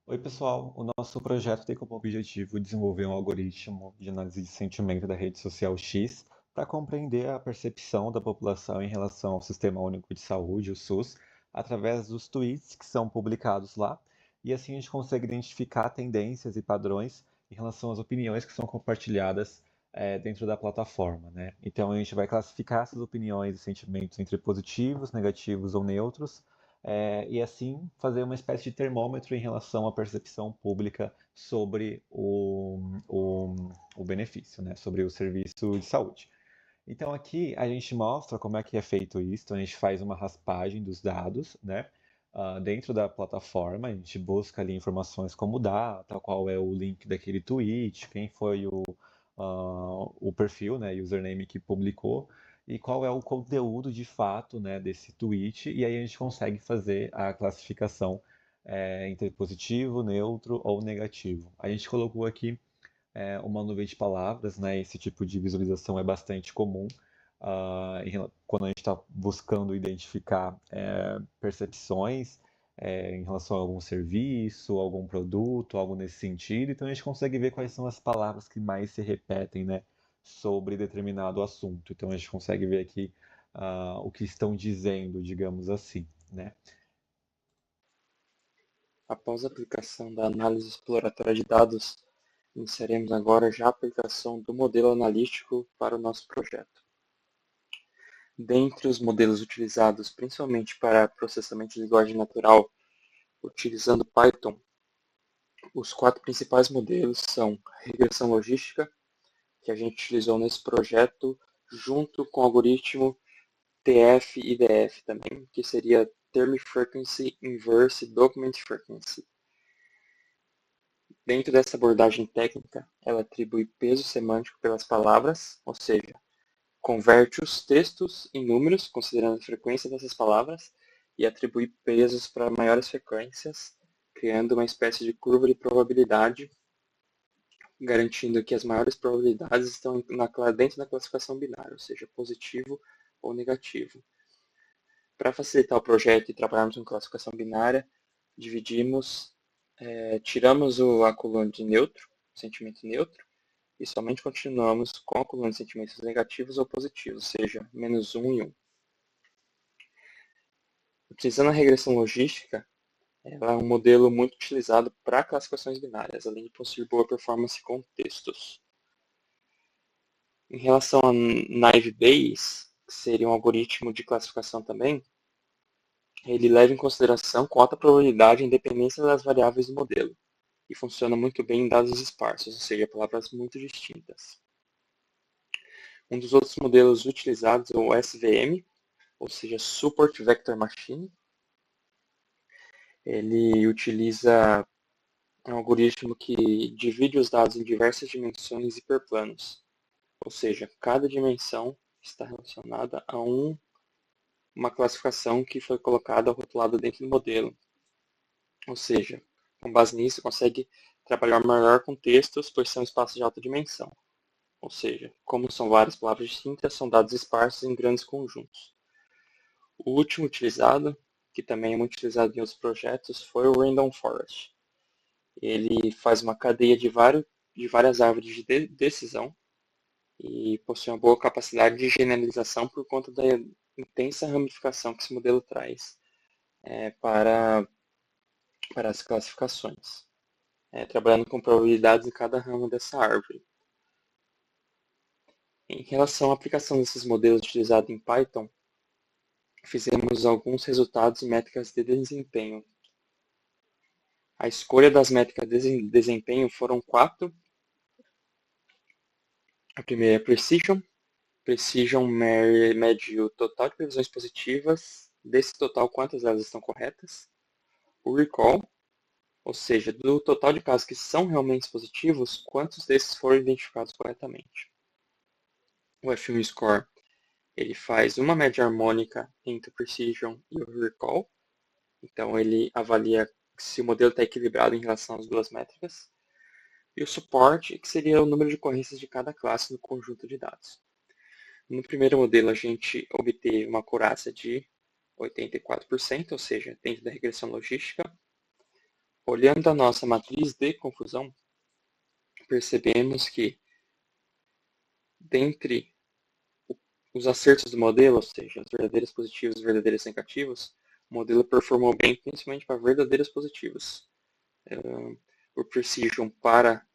Oi, pessoal. O nosso projeto tem como objetivo desenvolver um algoritmo de análise de sentimento da rede social X para compreender a percepção da população em relação ao Sistema Único de Saúde, o SUS, através dos tweets que são publicados lá. E assim a gente consegue identificar tendências e padrões em relação às opiniões que são compartilhadas dentro da plataforma, né? Então a gente vai classificar essas opiniões e sentimentos entre positivos, negativos ou neutros e assim fazer uma espécie de termômetro em relação à percepção pública sobre o benefício, né? Sobre o serviço de saúde. Então aqui a gente mostra como é que é feito isso, então, a gente faz uma raspagem dos dados, né? Dentro da plataforma, a gente busca ali informações como data, qual é o link daquele tweet, quem foi o perfil, né, username que publicou, e qual é o conteúdo de fato, né, desse tweet, e aí a gente consegue fazer a classificação entre positivo, neutro ou negativo. A gente colocou aqui uma nuvem de palavras, né? Esse tipo de visualização é bastante comum quando a gente está buscando identificar percepções em relação a algum serviço, algum produto, algo nesse sentido. Então a gente consegue ver quais são as palavras que mais se repetem, né, sobre determinado assunto. Então a gente consegue ver aqui o que estão dizendo, digamos assim, né? Após a aplicação da análise exploratória de dados, iniciaremos agora já a aplicação do modelo analítico para o nosso projeto. Dentre os modelos utilizados principalmente para processamento de linguagem natural, utilizando Python, os quatro principais modelos são regressão logística, que a gente utilizou nesse projeto, junto com o algoritmo TF-IDF também, que seria Term Frequency Inverse Document Frequency. Dentro dessa abordagem técnica, ela atribui peso semântico pelas palavras, ou seja, converte os textos em números, considerando a frequência dessas palavras, e atribui pesos para maiores frequências, criando uma espécie de curva de probabilidade, garantindo que as maiores probabilidades estão dentro da classificação binária, ou seja, positivo ou negativo. Para facilitar o projeto e trabalharmos com classificação binária, tiramos a coluna de neutro, sentimento neutro, e somente continuamos com a coluna de sentimentos negativos ou positivos, ou seja, -1 e 1. Utilizando a regressão logística, ela é um modelo muito utilizado para classificações binárias, além de possuir boa performance com textos. Em relação a Naive Bayes, que seria um algoritmo de classificação também, ele leva em consideração com alta probabilidade a independência das variáveis do modelo e funciona muito bem em dados esparsos, ou seja, palavras muito distintas. Um dos outros modelos utilizados é o SVM, ou seja, Support Vector Machine. Ele utiliza um algoritmo que divide os dados em diversas dimensões hiperplanos, ou seja, cada dimensão está relacionada a uma classificação que foi colocada ou rotulada dentro do modelo. Ou seja, com base nisso, consegue trabalhar melhor com textos, pois são espaços de alta dimensão. Ou seja, como são várias palavras distintas, são dados esparsos em grandes conjuntos. O último utilizado, que também é muito utilizado em outros projetos, foi o Random Forest. Ele faz uma cadeia de várias árvores de decisão e possui uma boa capacidade de generalização por conta da intensa ramificação que esse modelo traz para as classificações, trabalhando com probabilidades em cada ramo dessa árvore. Em relação à aplicação desses modelos utilizados em Python, fizemos alguns resultados e métricas de desempenho. A escolha das métricas de desempenho foram 4. A primeira é Precision. Precision mede o total de previsões positivas, desse total quantas delas estão corretas. O Recall, ou seja, do total de casos que são realmente positivos, quantos desses foram identificados corretamente. O F1 Score, ele faz uma média harmônica entre o Precision e o Recall. Então ele avalia se o modelo está equilibrado em relação às duas métricas. E o suporte, que seria o número de ocorrências de cada classe no conjunto de dados. No primeiro modelo, a gente obteve uma acurácia de 84%, ou seja, dentro da regressão logística. Olhando a nossa matriz de confusão, percebemos que, dentre os acertos do modelo, ou seja, as verdadeiras positivas e os verdadeiros negativos, o modelo performou bem principalmente para verdadeiros positivos. O precision para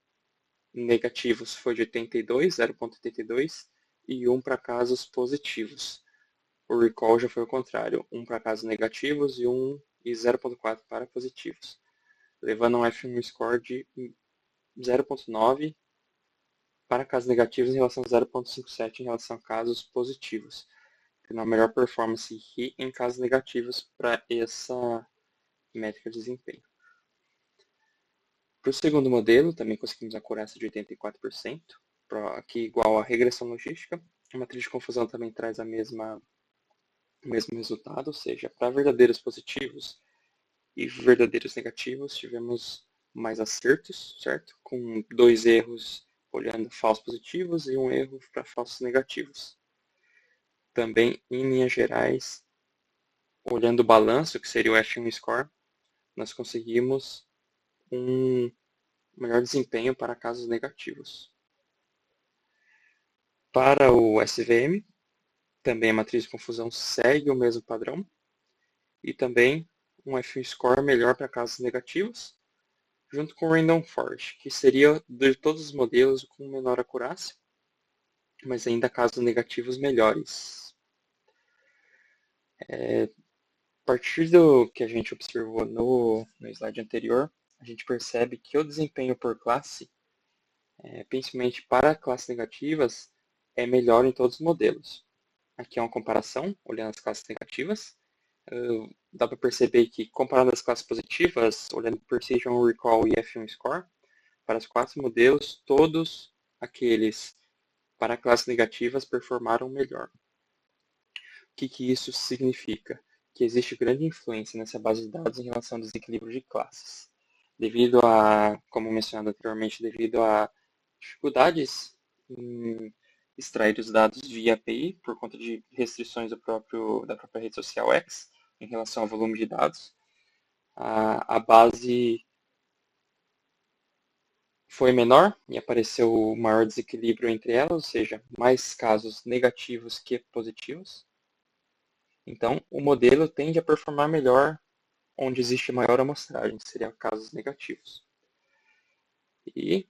negativos foi de 82, 0,82, e 1 para casos positivos. O recall já foi o contrário, 1 para casos negativos e 0,4 para positivos, levando a um F1 score de 0,9 para casos negativos em relação a 0,57 em relação a casos positivos, tendo a melhor performance em casos negativos para essa métrica de desempenho. Para o segundo modelo, também conseguimos a acurácia de 84%, aqui igual a regressão logística. A matriz de confusão também traz o mesmo resultado, ou seja, para verdadeiros positivos e verdadeiros negativos, tivemos mais acertos, certo? Com 2 erros olhando falsos positivos e 1 erro para falsos negativos. Também, em linhas gerais, olhando o balanço, que seria o F1 score, nós conseguimos um melhor desempenho para casos negativos. Para o SVM, também a matriz de confusão segue o mesmo padrão e também um F1 score melhor para casos negativos, junto com o Random Forest, que seria de todos os modelos com menor acurácia, mas ainda casos negativos melhores. A partir do que a gente observou no slide anterior, a gente percebe que o desempenho por classe, principalmente para classes negativas, é melhor em todos os modelos. Aqui é uma comparação, olhando as classes negativas. Dá para perceber que, comparando as classes positivas, olhando Precision, Recall e F1 Score, para os 4 modelos, todos aqueles para classes negativas performaram melhor. O que isso significa? Que existe grande influência nessa base de dados em relação ao desequilíbrio de classes. Devido a, como mencionado anteriormente, devido a dificuldades em extrair os dados via API, por conta de restrições da própria rede social X, em relação ao volume de dados, a base foi menor e apareceu maior desequilíbrio entre elas, ou seja, mais casos negativos que positivos. Então, o modelo tende a performar melhor onde existe maior amostragem, que seriam casos negativos. E,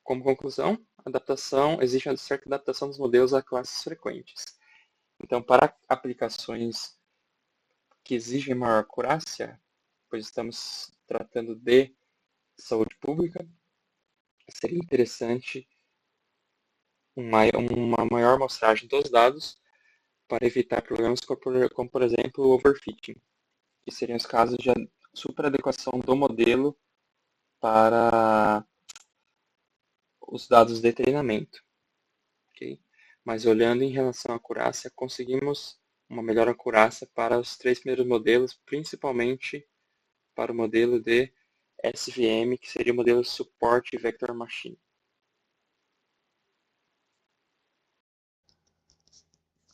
como conclusão, existe uma certa adaptação dos modelos a classes frequentes. Então, para aplicações que exigem maior acurácia, pois estamos tratando de saúde pública, seria interessante uma maior amostragem dos dados para evitar problemas como, por exemplo, o overfitting, que seriam os casos de superadequação do modelo para os dados de treinamento. Okay? Mas olhando em relação à acurácia, conseguimos uma melhor acurácia para os 3 primeiros modelos, principalmente para o modelo de SVM, que seria o modelo Support Vector Machine.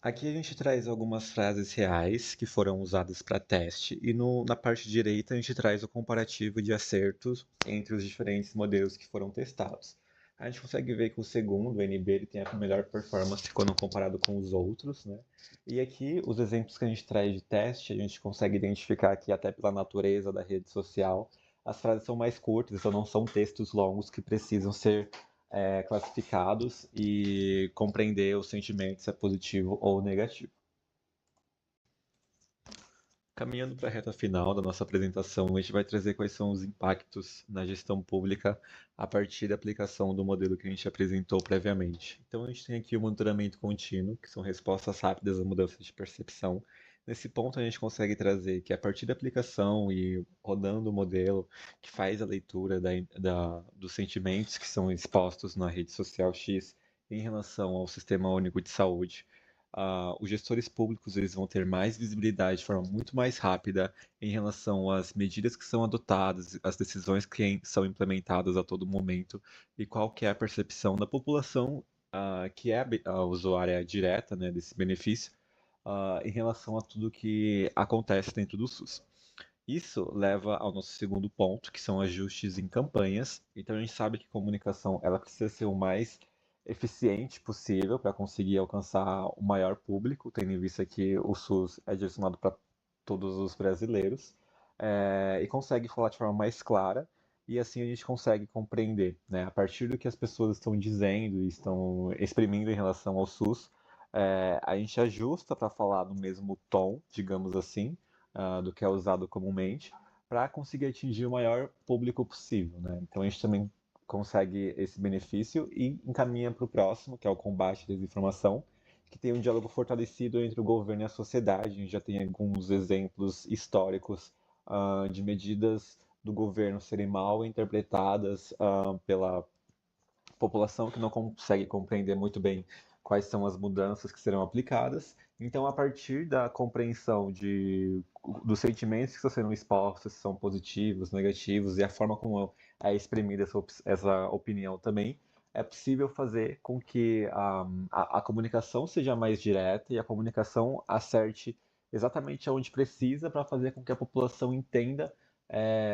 Aqui a gente traz algumas frases reais que foram usadas para teste e na parte direita a gente traz o comparativo de acertos entre os diferentes modelos que foram testados. A gente consegue ver que o segundo, o NB, ele tem a melhor performance quando comparado com os outros, né? E aqui, os exemplos que a gente traz de teste, a gente consegue identificar aqui até pela natureza da rede social, as frases são mais curtas, então não são textos longos que precisam ser classificados e compreender os sentimentos, se é positivo ou negativo. Caminhando para a reta final da nossa apresentação, a gente vai trazer quais são os impactos na gestão pública a partir da aplicação do modelo que a gente apresentou previamente. Então, a gente tem aqui o monitoramento contínuo, que são respostas rápidas a mudanças de percepção. Nesse ponto, a gente consegue trazer que a partir da aplicação e rodando o modelo que faz a leitura dos sentimentos que são expostos na rede social X em relação ao Sistema Único de Saúde, os gestores públicos eles vão ter mais visibilidade de forma muito mais rápida em relação às medidas que são adotadas, às decisões que são implementadas a todo momento e qual que é a percepção da população que é a usuária direta, né, desse benefício em relação a tudo que acontece dentro do SUS. Isso leva ao nosso segundo ponto, que são ajustes em campanhas. Então a gente sabe que comunicação ela precisa ser o mais eficiente possível para conseguir alcançar o maior público, tendo em vista que o SUS é direcionado para todos os brasileiros, e consegue falar de forma mais clara, e assim a gente consegue compreender, né, a partir do que as pessoas estão dizendo e estão exprimindo em relação ao SUS, a gente ajusta para falar no mesmo tom, digamos assim, do que é usado comumente, para conseguir atingir o maior público possível, né? Então a gente também consegue esse benefício e encaminha para o próximo, que é o combate à desinformação, que tem um diálogo fortalecido entre o governo e a sociedade. A gente já tem alguns exemplos históricos de medidas do governo serem mal interpretadas pela população que não consegue compreender muito bem quais são as mudanças que serão aplicadas. Então, a partir da compreensão dos sentimentos que estão sendo expostos, se são positivos, negativos, e a forma como é exprimida essa opinião também, é possível fazer com que a comunicação seja mais direta e a comunicação acerte exatamente onde precisa para fazer com que a população entenda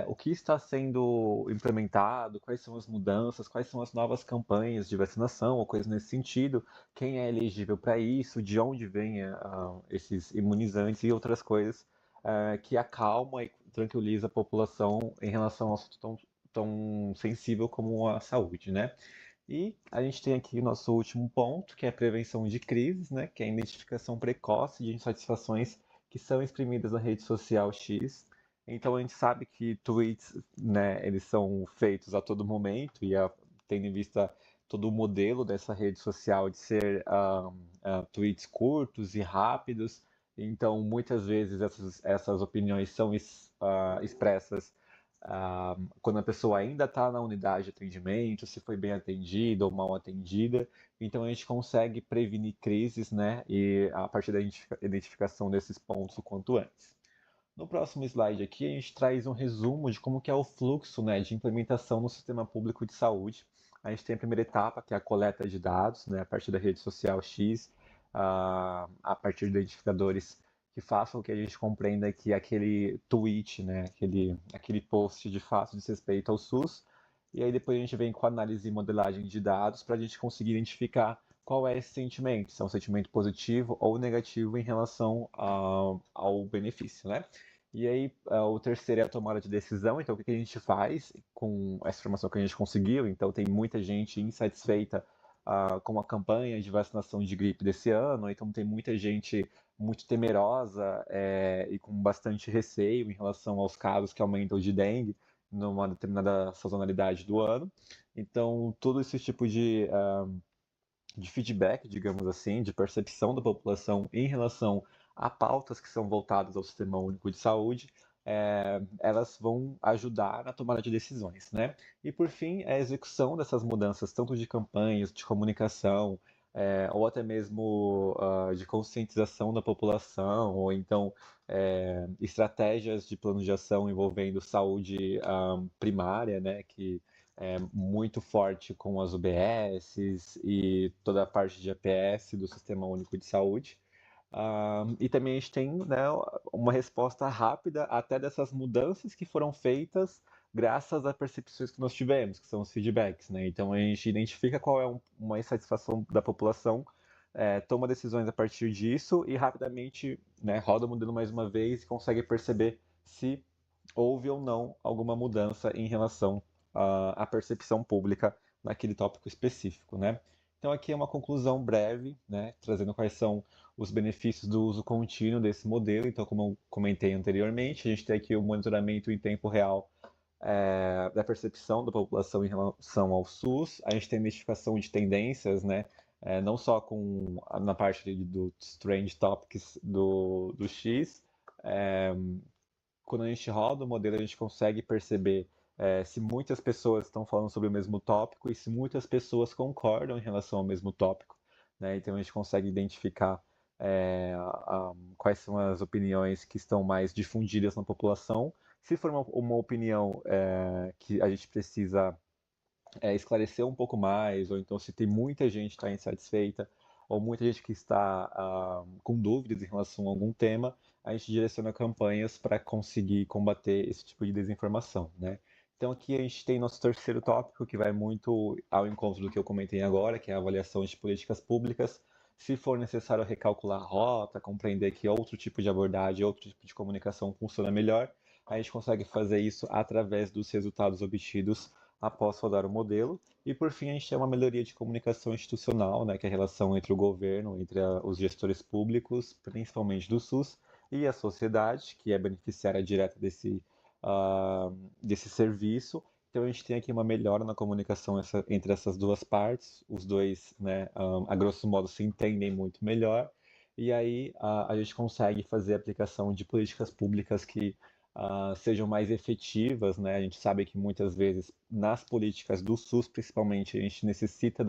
o que está sendo implementado, quais são as mudanças, quais são as novas campanhas de vacinação ou coisas nesse sentido, quem é elegível para isso, de onde vêm esses imunizantes e outras coisas que acalma e tranquiliza a população em relação a um assunto tão sensível como a saúde, né? E a gente tem aqui o nosso último ponto, que é a prevenção de crises, né? Que é a identificação precoce de insatisfações que são exprimidas na rede social X. Então a gente sabe que tweets, né, eles são feitos a todo momento e tendo em vista todo o modelo dessa rede social de ser tweets curtos e rápidos. Então muitas vezes essas opiniões são expressas quando a pessoa ainda está na unidade de atendimento, se foi bem atendida ou mal atendida. Então a gente consegue prevenir crises, né? E a partir da identificação desses pontos o quanto antes. No próximo slide aqui, a gente traz um resumo de como que é o fluxo, né, de implementação no sistema público de saúde. A gente tem a primeira etapa, que é a coleta de dados, né, a partir da rede social X, a partir de identificadores que façam com que a gente compreenda que aquele tweet, né, aquele post de fato diz respeito ao SUS. E aí depois a gente vem com a análise e modelagem de dados para a gente conseguir identificar qual é esse sentimento, se é um sentimento positivo ou negativo em relação ao benefício, né? E aí, o terceiro é a tomada de decisão. Então, o que que a gente faz com essa informação que a gente conseguiu? Então, tem muita gente insatisfeita com a campanha de vacinação de gripe desse ano. Então, tem muita gente muito temerosa e com bastante receio em relação aos casos que aumentam de dengue numa determinada sazonalidade do ano. Então, todo esse tipo de feedback, digamos assim, de percepção da população em relação a pautas que são voltadas ao Sistema Único de Saúde, elas vão ajudar na tomada de decisões, né? E por fim, a execução dessas mudanças, tanto de campanhas, de comunicação, ou até mesmo de conscientização da população, ou então estratégias de plano de ação envolvendo saúde primária, né? Que muito forte com as UBSs e toda a parte de APS do Sistema Único de Saúde. E também a gente tem, né, uma resposta rápida até dessas mudanças que foram feitas graças a percepções que nós tivemos, que são os feedbacks, né? Então a gente identifica qual é uma insatisfação da população, toma decisões a partir disso e rapidamente, né, roda o modelo mais uma vez e consegue perceber se houve ou não alguma mudança em relação à percepção pública naquele tópico específico, né? Então aqui é uma conclusão breve, né, trazendo quais são os benefícios do uso contínuo desse modelo. Então, como eu comentei anteriormente, a gente tem aqui o monitoramento em tempo real da percepção da população em relação ao SUS, a gente tem identificação de tendências, né, não só na parte do Strange Topics do X, é, quando a gente roda o modelo, a gente consegue perceber se muitas pessoas estão falando sobre o mesmo tópico e se muitas pessoas concordam em relação ao mesmo tópico, né? Então a gente consegue identificar quais são as opiniões que estão mais difundidas na população. Se for uma opinião que a gente precisa esclarecer um pouco mais, ou então se tem muita gente que está insatisfeita, ou muita gente que está com dúvidas em relação a algum tema, a gente direciona campanhas para conseguir combater esse tipo de desinformação, né? Então aqui a gente tem nosso terceiro tópico, que vai muito ao encontro do que eu comentei agora, que é a avaliação de políticas públicas. Se for necessário recalcular a rota, compreender que outro tipo de abordagem, outro tipo de comunicação funciona melhor, a gente consegue fazer isso através dos resultados obtidos após rodar o modelo. E por fim, a gente tem uma melhoria de comunicação institucional, né, que é a relação entre o governo, entre os gestores públicos, principalmente do SUS, e a sociedade, que é beneficiária direta desse serviço. Então a gente tem aqui uma melhora na comunicação entre essas duas partes, os dois, né, a grosso modo, se entendem muito melhor, e aí a gente consegue fazer a aplicação de políticas públicas que sejam mais efetivas, né? A gente sabe que muitas vezes nas políticas do SUS, principalmente, a gente necessita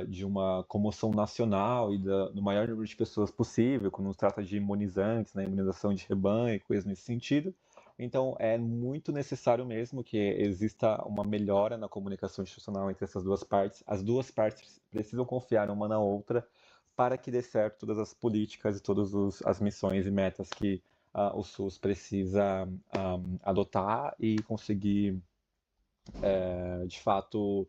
de uma comoção nacional e do maior número de pessoas possível, quando se trata de imunizantes, né? Imunização de rebanho e coisas nesse sentido. Então, é muito necessário mesmo que exista uma melhora na comunicação institucional entre essas duas partes. As duas partes precisam confiar uma na outra para que dê certo todas as políticas e todas as missões e metas que o SUS precisa adotar e conseguir, de fato,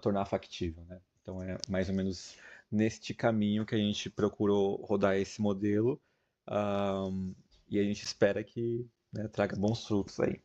tornar factível, né? Então é mais ou menos neste caminho que a gente procurou rodar esse modelo, e a gente espera que, né, traga bons frutos aí.